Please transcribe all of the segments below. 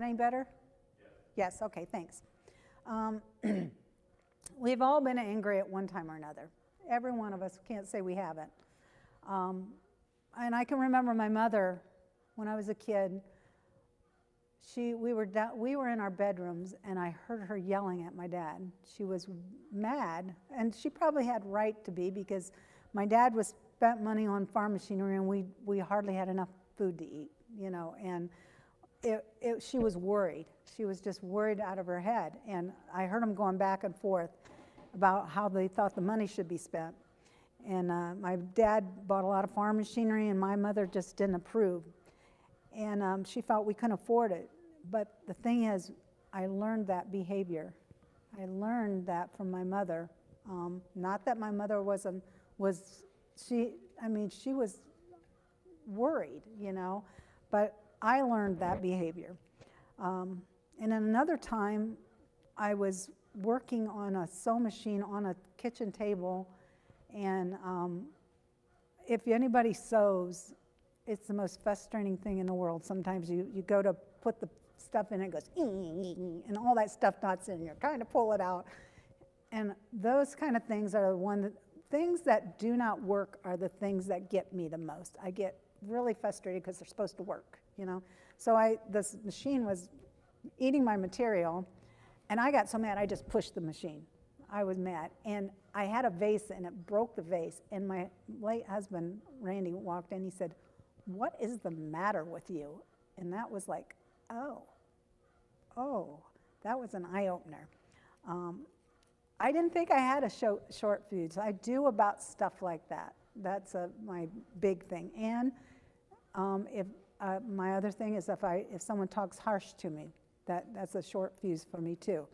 Any better? Yes, okay, thanks. Um, we've all been angry at one time or another. Every one of us, can't say we haven't. And I can remember my mother, when I was a kid, we were in our bedrooms, and I heard her yelling at my dad. She was mad, and she probably had right to be, because my dad was spent money on farm machinery, and we hardly had enough food to eat, and she was worried. She was just worried out of her head, and I heard them going back and forth about how they thought the money should be spent. And my dad bought a lot of farm machinery, and my mother just didn't approve. And she felt we couldn't afford it. But the thing is, I learned that behavior. I learned that from my mother. Not that my mother she was worried, but I learned that behavior. And then another time, I was working on a sew machine on a kitchen table, and if anybody sews, it's the most frustrating thing in the world. Sometimes you go to put the stuff in, it goes, and all that stuff knots in, and you're trying to pull it out. And those kind of things are things that do not work are the things that get me the most. I get really frustrated because they're supposed to work, So this machine was eating my material, and I got so mad I just pushed the machine. I was mad, and I had a vase, and it broke the vase, and my late husband, Randy, walked in. He said, "What is the matter with you?" And that was like, oh, that was an eye-opener. I didn't think I had a short fuse. I do about stuff like that. That's my big thing. And if my other thing is if someone talks harsh to me, that's a short fuse for me too.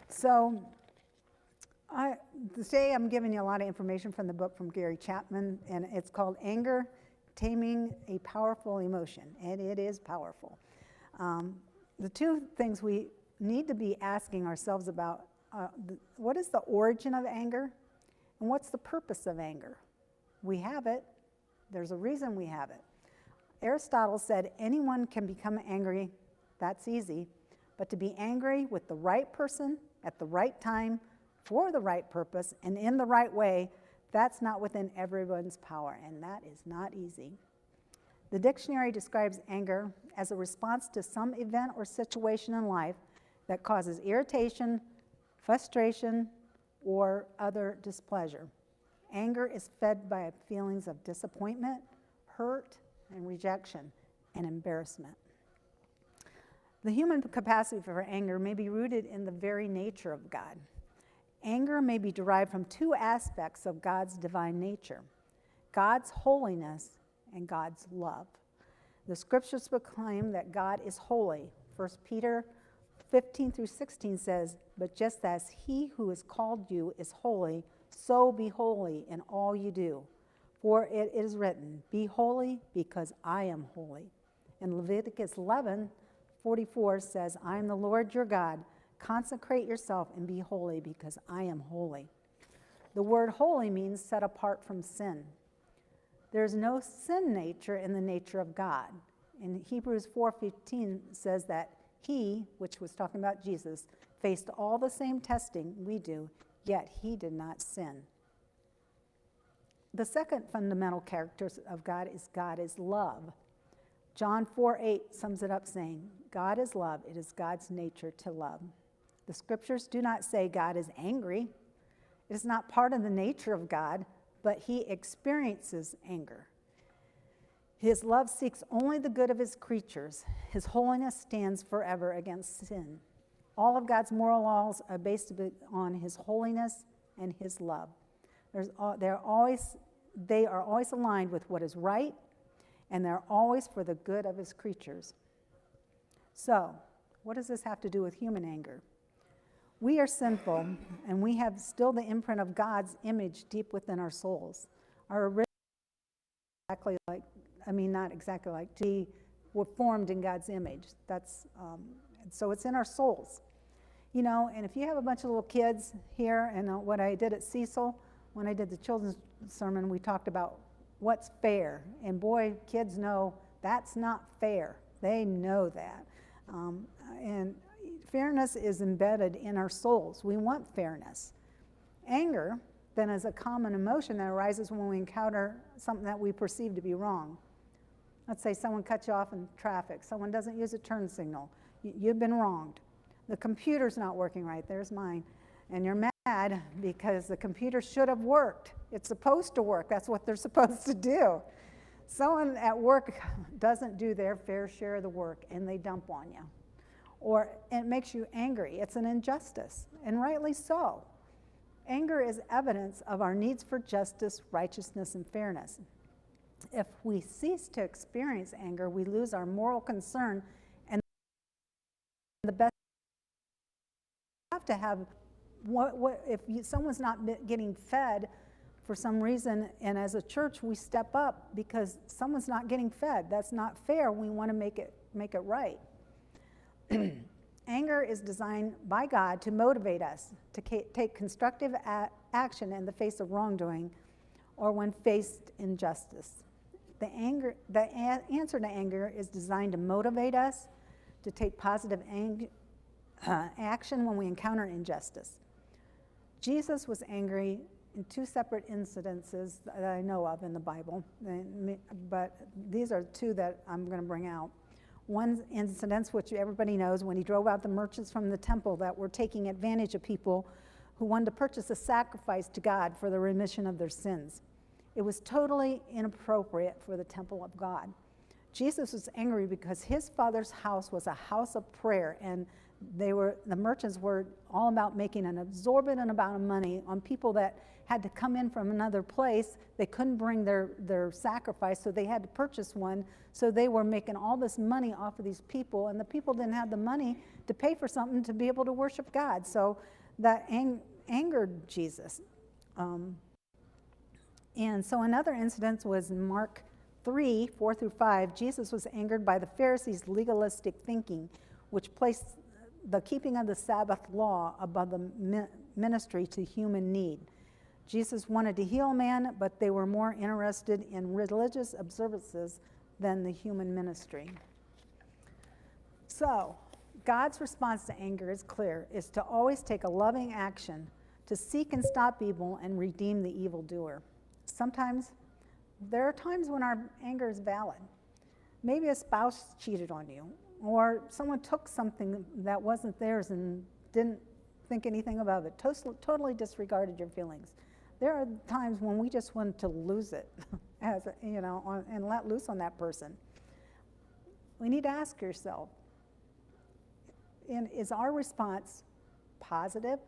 So today I'm giving you a lot of information from the book from Gary Chapman, and it's called Anger, Taming a Powerful Emotion, and it is powerful. The two things we need to be asking ourselves about, what is the origin of anger, and what's the purpose of anger? We have it. There's a reason we have it. Aristotle said anyone can become angry. That's easy. But to be angry with the right person at the right time for the right purpose and in the right way, that's not within everyone's power, and that is not easy. The dictionary describes anger as a response to some event or situation in life that causes irritation, frustration, or other displeasure. Anger is fed by feelings of disappointment, hurt, and rejection, and embarrassment. The human capacity for anger may be rooted in the very nature of God. Anger may be derived from two aspects of God's divine nature: God's holiness and God's love. The scriptures proclaim that God is holy. 1 Peter 15 through 16 says, "But just as he who has called you is holy, so be holy in all you do. For it is written, 'Be holy, because I am holy.'" And Leviticus 11:44 says, "I am the Lord your God. Consecrate yourself and be holy, because I am holy." The word holy means set apart from sin. There's no sin nature in the nature of God. In Hebrews 4:15 says that he, which was talking about Jesus, faced all the same testing we do, yet he did not sin. The second fundamental character of God is love. John 4:8 sums it up saying, "God is love. It is God's nature to love." The scriptures do not say God is angry. It is not part of the nature of God, but he experiences anger. His love seeks only the good of his creatures. His holiness stands forever against sin. All of God's moral laws are based on his holiness and his love. They are always aligned with what is right, and they're always for the good of his creatures. So, what does this have to do with human anger? We are sinful, and we have still the imprint of God's image deep within our souls. Our original, not exactly like, we were formed in God's image. So it's in our souls. And if you have a bunch of little kids here, and what I did at Cecil, when I did the children's sermon, we talked about what's fair. And boy, kids know that's not fair. They know that. And fairness is embedded in our souls. We want fairness. Anger, then, is a common emotion that arises when we encounter something that we perceive to be wrong. Let's say someone cuts you off in traffic. Someone doesn't use a turn signal. You've been wronged. The computer's not working right. There's mine. And you're mad because the computer should have worked. It's supposed to work. That's what they're supposed to do. Someone at work doesn't do their fair share of the work, and they dump on you. Or it makes you angry. It's an injustice, and rightly so. Anger is evidence of our needs for justice, righteousness, and fairness. If we cease to experience anger, we lose our moral concern, and the best have to have if someone's not getting fed for some reason, and as a church we step up because someone's not getting fed. That's not fair. We want to make it right. Anger is designed by God to motivate us to take constructive action in the face of wrongdoing or when faced injustice. The answer to anger is designed to motivate us to take positive action when we encounter injustice. Jesus was angry in two separate incidences that I know of in the Bible, but these are two that I'm going to bring out. One incident, which everybody knows, when he drove out the merchants from the temple that were taking advantage of people who wanted to purchase a sacrifice to God for the remission of their sins. It was totally inappropriate for the temple of God. Jesus was angry because his Father's house was a house of prayer, and the merchants were all about making an exorbitant amount of money on people that had to come in from another place. They couldn't bring their sacrifice, so they had to purchase one. So they were making all this money off of these people, and the people didn't have the money to pay for something to be able to worship God. So that angered Jesus. And so another incident was in Mark 3:4-5. Jesus was angered by the Pharisees' legalistic thinking, which placed the keeping of the Sabbath law above the ministry to human need. Jesus wanted to heal man, but they were more interested in religious observances than the human ministry. So, God's response to anger is clear, is to always take a loving action to seek and stop evil and redeem the evildoer. Sometimes, there are times when our anger is valid. Maybe a spouse cheated on you, or someone took something that wasn't theirs and didn't think anything about it, totally disregarded your feelings. There are times when we just want to lose it, and let loose on that person. We need to ask yourself, is our response positive?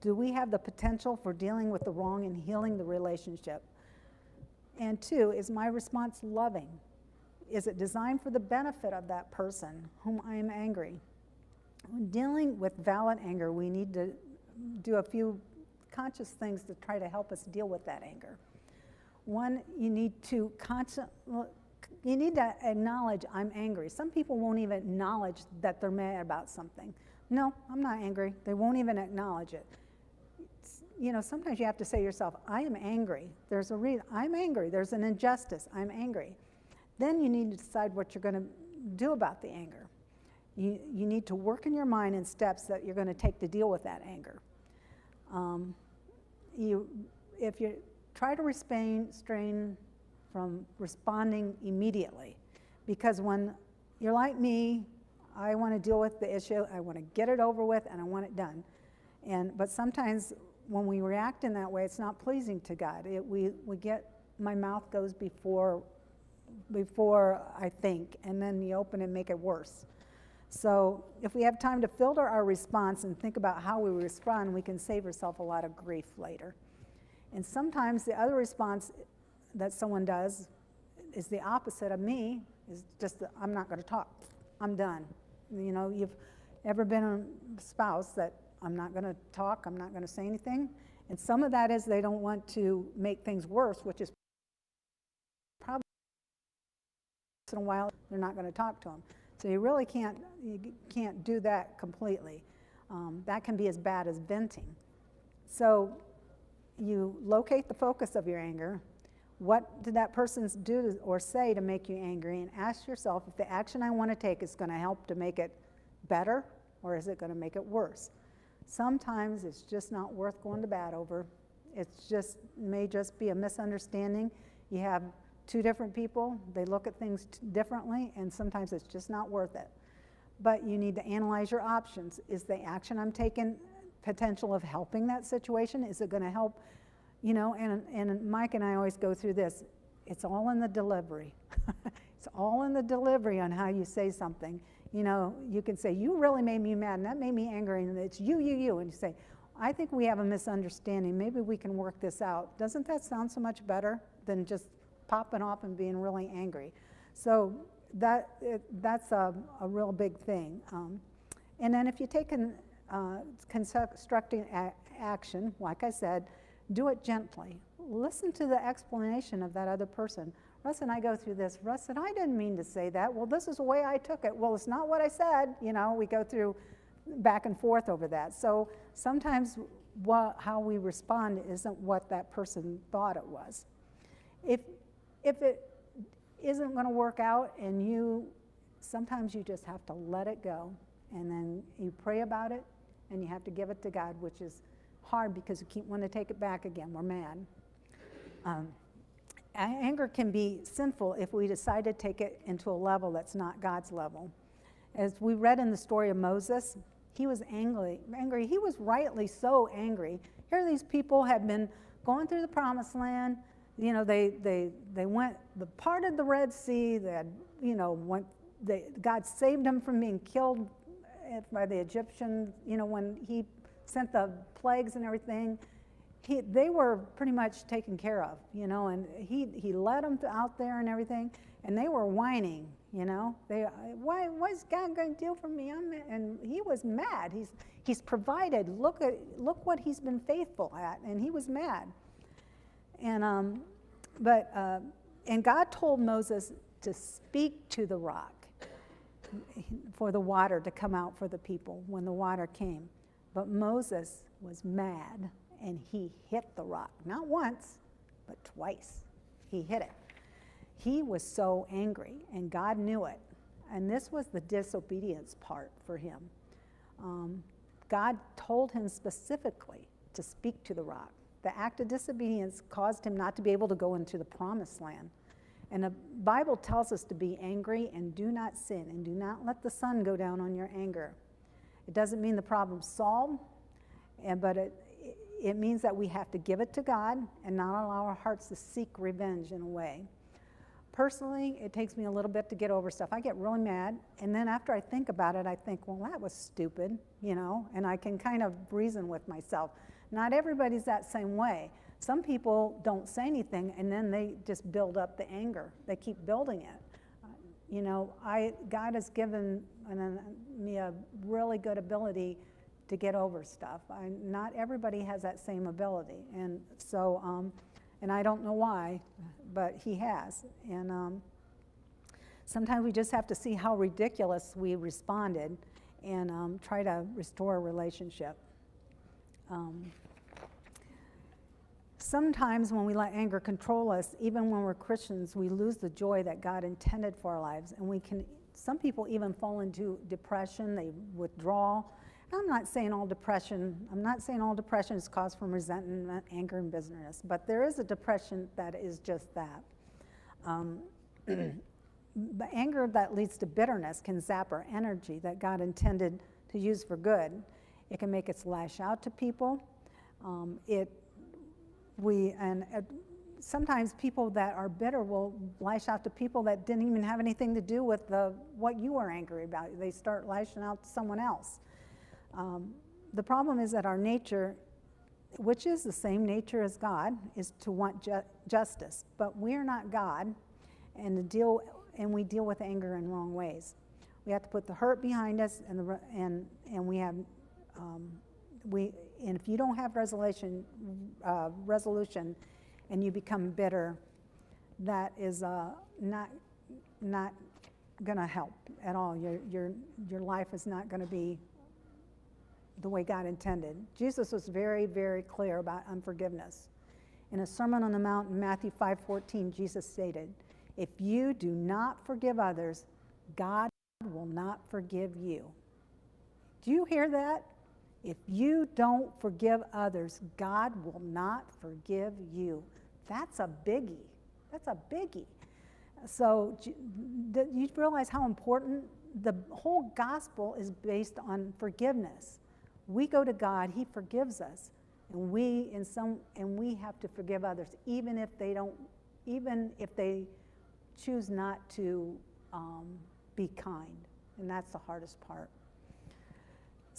Do we have the potential for dealing with the wrong and healing the relationship? And two, is my response loving? Is it designed for the benefit of that person whom I am angry? When dealing with valid anger, we need to do a few conscious things to try to help us deal with that anger. One, you need to acknowledge I'm angry. Some people won't even acknowledge that they're mad about something. No, I'm not angry. They won't even acknowledge it. Sometimes you have to say to yourself, I am angry. There's a reason. I'm angry. There's an injustice. I'm angry. Then you need to decide what you're going to do about the anger. You need to work in your mind in steps that you're going to take to deal with that anger. If you try to restrain from responding immediately, because when you're like me, I want to deal with the issue, I want to get it over with, and I want it done. But sometimes when we react in that way, it's not pleasing to God. My mouth goes before I think, and then you open and make it worse. So if we have time to filter our response and think about how we respond, we can save ourselves a lot of grief later. And sometimes the other response that someone does is the opposite of me, is just, I'm not going to talk. I'm done. You've ever been a spouse that I'm not going to talk, I'm not going to say anything? And some of that is they don't want to make things worse, which is probably once in a while they're not going to talk to them. So you really can't do that completely. That can be as bad as venting. So you locate the focus of your anger. What did that person do or say to make you angry? And ask yourself if the action I want to take is going to help to make it better or is it going to make it worse? Sometimes it's just not worth going to bat over. May just be a misunderstanding. You have two different people, they look at things differently, and sometimes it's just not worth it. But you need to analyze your options. Is the action I'm taking potential of helping that situation? Is it going to help? You know, and Mike and I always go through this. It's all in the delivery. It's all in the delivery on how you say something. You know, you can say, you really made me mad, and that made me angry, and it's you. And you say, I think we have a misunderstanding. Maybe we can work this out. Doesn't that sound so much better than just popping off and being really angry? So that's a real big thing. And then if you take constructing action, like I said, do it gently. Listen to the explanation of that other person. Russ and I go through this. Russ said, I didn't mean to say that. Well, this is the way I took it. Well, it's not what I said. You know, we go through back and forth over that. So sometimes how we respond isn't what that person thought it was. If it isn't going to work out, and sometimes you just have to let it go, and then you pray about it, and you have to give it to God, which is hard because you keep wanting to take it back again. We're mad. Anger can be sinful if we decide to take it into a level that's not God's level. As we read in the story of Moses, he was angry. He was rightly so angry. Here these people had been going through the promised land. You know, they parted the Red Sea. They had, you know, God saved them from being killed by the Egyptians. You know, when he sent the plagues and everything, they were pretty much taken care of, you know, and he led them out there and everything, and they were whining, you know. What's God going to do for me? And he was mad. He's provided. Look what he's been faithful at, and he was mad. And and God told Moses to speak to the rock for the water to come out for the people when the water came. But Moses was mad, and he hit the rock. Not once, but twice. He hit it. He was so angry, and God knew it. And this was the disobedience part for him. God told him specifically to speak to the rock. The act of disobedience caused him not to be able to go into the promised land. And the Bible tells us to be angry and do not sin, and do not let the sun go down on your anger. It doesn't mean the problem's solved, but it means that we have to give it to God and not allow our hearts to seek revenge in a way. Personally, it takes me a little bit to get over stuff. I get really mad, and then after I think about it, I think, well, that was stupid, you know, and I can kind of reason with myself. Not everybody's that same way. Some people don't say anything, and then they just build up the anger. They keep building it. You know, God has given me a really good ability to get over stuff. Not everybody has that same ability, and so, and I don't know why, but he has. And sometimes we just have to see how ridiculous we responded and try to restore a relationship. Sometimes when we let anger control us, even when we're Christians, we lose the joy that God intended for our lives, and some people even fall into depression, they withdraw. I'm not saying all depression is caused from resentment, anger, and bitterness, but there is a depression that is just that. The anger that leads to bitterness can zap our energy that God intended to use for good. It can make us lash out to people. Sometimes people that are bitter will lash out to people that didn't even have anything to do with what you were angry about. They start lashing out to someone else. The problem is that our nature, which is the same nature as God, is to want justice. But we're not God, and we deal with anger in wrong ways. We have to put the hurt behind us, and if you don't have resolution, and you become bitter, that is not going to help at all. Your life is not going to be the way God intended. Jesus was very, very clear about unforgiveness. In a Sermon on the Mount in Matthew 5:14, Jesus stated, "If you do not forgive others, God will not forgive you." Do you hear that? If you don't forgive others, God will not forgive you. That's a biggie. That's a biggie. So you realize how important the whole gospel is based on forgiveness. We go to God, He forgives us, and we have to forgive others, even if they choose not to be kind, and that's the hardest part.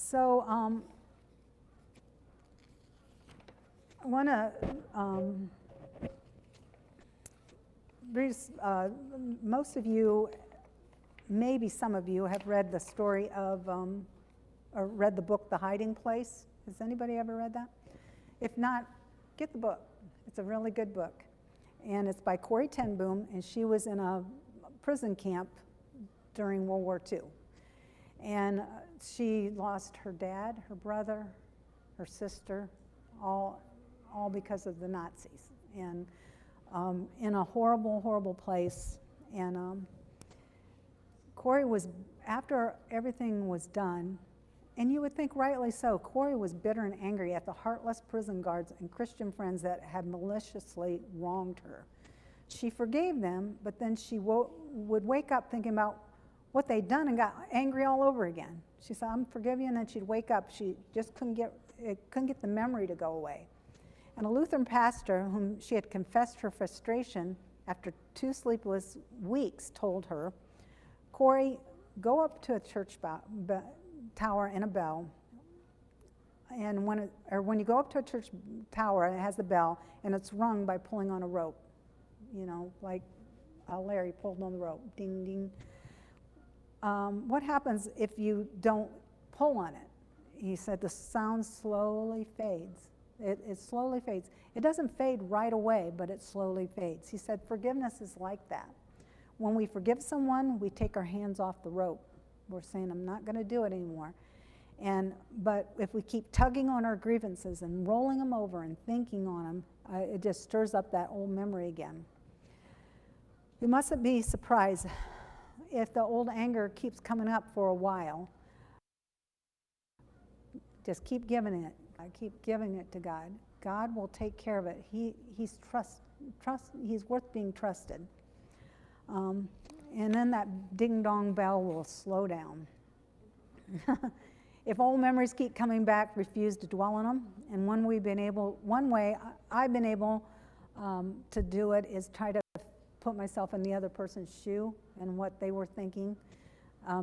So I want to most of you, maybe some of you, have read the story of, or read the book, The Hiding Place. Has anybody ever read that? If not, get the book. It's a really good book. And it's by Corrie ten Boom, and she was in a prison camp during World War II. And she lost her dad, her brother, her sister, all because of the Nazis. And in a horrible, horrible place. And Corrie was, after everything was done, and you would think rightly so, Corrie was bitter and angry at the heartless prison guards and Christian friends that had maliciously wronged her. She forgave them, but then she would wake up thinking about what they'd done and got angry all over again. She said, I'm forgive you, and then she'd wake up. She just couldn't get the memory to go away. And a Lutheran pastor, whom she had confessed her frustration after 2 sleepless weeks, told her, Corrie, go up to a church tower and a bell, and when you go up to a church tower, it has the bell, and it's rung by pulling on a rope, like Larry pulled on the rope, ding, ding. What happens if you don't pull on it? He said the sound slowly fades. It slowly fades. It doesn't fade right away, but it slowly fades. He said forgiveness is like that. When we forgive someone, we take our hands off the rope. We're saying, I'm not going to do it anymore. But if we keep tugging on our grievances and rolling them over and thinking on them, it just stirs up that old memory again. You mustn't be surprised if the old anger keeps coming up for a while. Just keep giving it. I keep giving it to God. God will take care of it. He's worth being trusted. And then that ding-dong bell will slow down. If old memories keep coming back, refuse to dwell on them. And one way I've been able to do it is try to put myself in the other person's shoe and what they were thinking.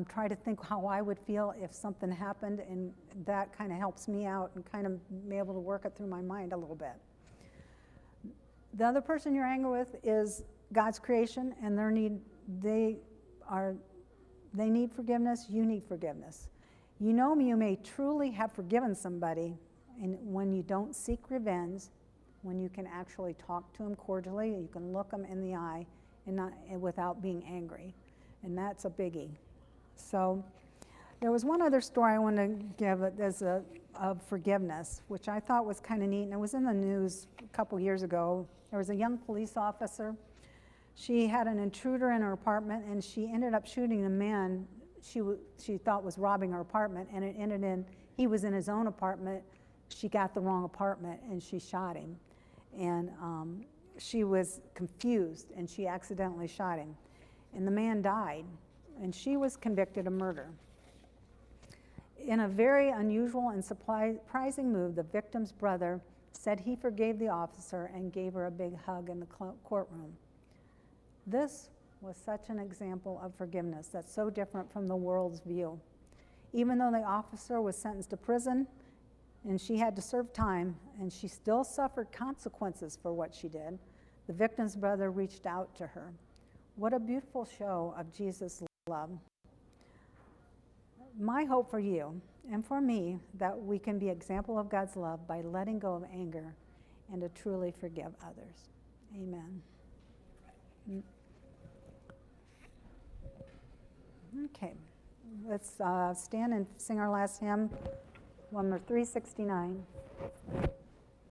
Try to think how I would feel if something happened, and that kind of helps me out and kind of be able to work it through my mind a little bit. The other person you're angry with is God's creation, and they need forgiveness. You need forgiveness. You may truly have forgiven somebody, and when you don't seek revenge, when you can actually talk to them cordially, you can look them in the eye and without being angry, and that's a biggie. So there was one other story I want to give of forgiveness, which I thought was kind of neat, and it was in the news a couple years ago. There was a young police officer. She had an intruder in her apartment, and she ended up shooting the man she thought was robbing her apartment, and it ended in he was in his own apartment. She got the wrong apartment, and she shot him. And she was confused, and she accidentally shot him. And the man died, and she was convicted of murder. In a very unusual and surprising move, the victim's brother said he forgave the officer and gave her a big hug in the courtroom. This was such an example of forgiveness that's so different from the world's view. Even though the officer was sentenced to prison and she had to serve time, and she still suffered consequences for what she did, the victim's brother reached out to her. What a beautiful show of Jesus' love. My hope for you and for me that we can be an example of God's love by letting go of anger and to truly forgive others. Amen. Okay, let's stand and sing our last hymn, number 369.